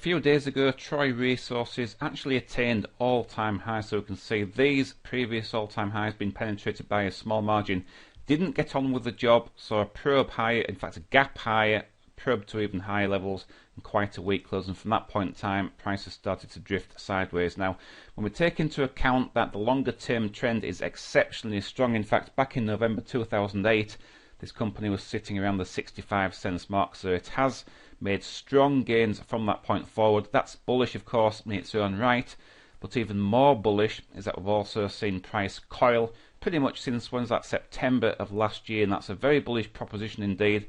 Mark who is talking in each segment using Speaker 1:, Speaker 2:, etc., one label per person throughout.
Speaker 1: few days ago, Troy Resources actually attained all-time highs, so we can see these previous all-time highs being penetrated by a small margin. Didn't get on with the job, so a probe higher, in fact a gap higher, probe to even higher levels, and quite a weak close, and from that point in time prices started to drift sideways. Now when we take into account that the longer term trend is exceptionally strong, in fact back in November 2008 this company was sitting around the 65 cents mark, so it has made strong gains from that point forward. That's bullish of course in its own right, but even more bullish is that we've also seen price coil pretty much since when's that, September of last year, and that's a very bullish proposition indeed.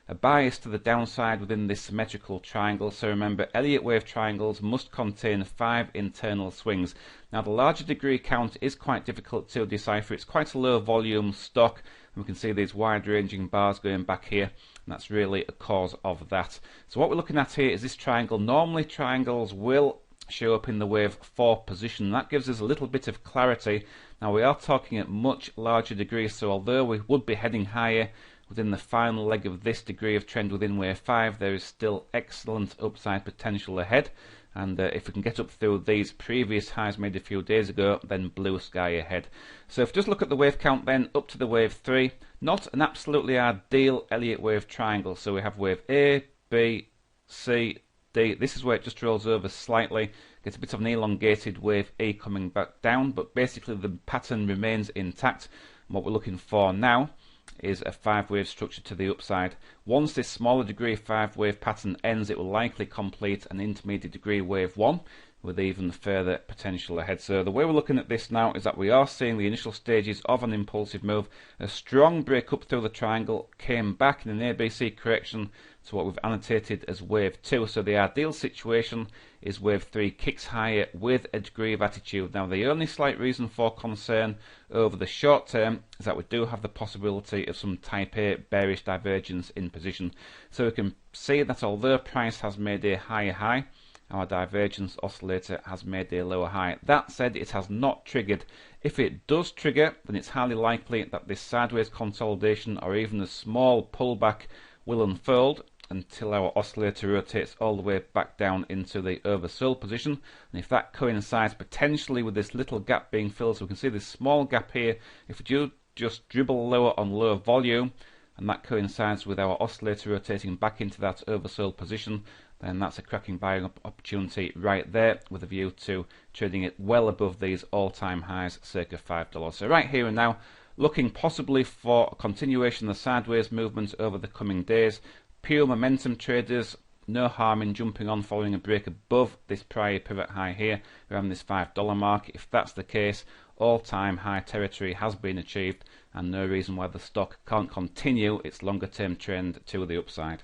Speaker 1: A bias to the downside within this symmetrical triangle. So remember, Elliott wave triangles must contain 5 internal swings. Now the larger degree count is quite difficult to decipher. It's quite a low volume stock, and we can see these wide ranging bars going back here, and that's really a cause of that. So what we're looking at here is this triangle. Normally triangles will show up in the wave 4 position. That gives us a little bit of clarity. Now we are talking at much larger degrees, so although we would be heading higher within the final leg of this degree of trend within wave 5, there is still excellent upside potential ahead, and if we can get up through these previous highs made a few days ago, then blue sky ahead. So if we just look at the wave count then up to the wave 3, not an absolutely ideal Elliott wave triangle. So we have wave A, B, C, D. This is where it just rolls over slightly, gets a bit of an elongated wave E coming back down, but basically the pattern remains intact. And what we're looking for now is a 5-wave structure to the upside. Once this smaller degree 5-wave pattern ends, it will likely complete an intermediate degree wave 1 with even further potential ahead. So the way we're looking at this now is that we are seeing the initial stages of an impulsive move. A strong break up through the triangle, came back in an ABC correction to what we've annotated as wave 2. So the ideal situation is wave 3 kicks higher with a degree of attitude. Now the only slight reason for concern over the short term is that we do have the possibility of some type A bearish divergence in position. So we can see that although price has made a higher high, our divergence oscillator has made a lower high. That said, it has not triggered. If it does trigger, then it's highly likely that this sideways consolidation or even a small pullback will unfold until our oscillator rotates all the way back down into the oversold position. And if that coincides potentially with this little gap being filled, so we can see this small gap here, if we do just dribble lower on low volume, and that coincides with our oscillator rotating back into that oversold position, then that's a cracking buying opportunity right there, with a view to trading it well above these all-time highs, circa $5. So right here and now, looking possibly for a continuation of the sideways movement over the coming days. Pure momentum traders, no harm in jumping on following a break above this prior pivot high here around this $5 mark. If that's the case, all-time high territory has been achieved, and no reason why the stock can't continue its longer term trend to the upside.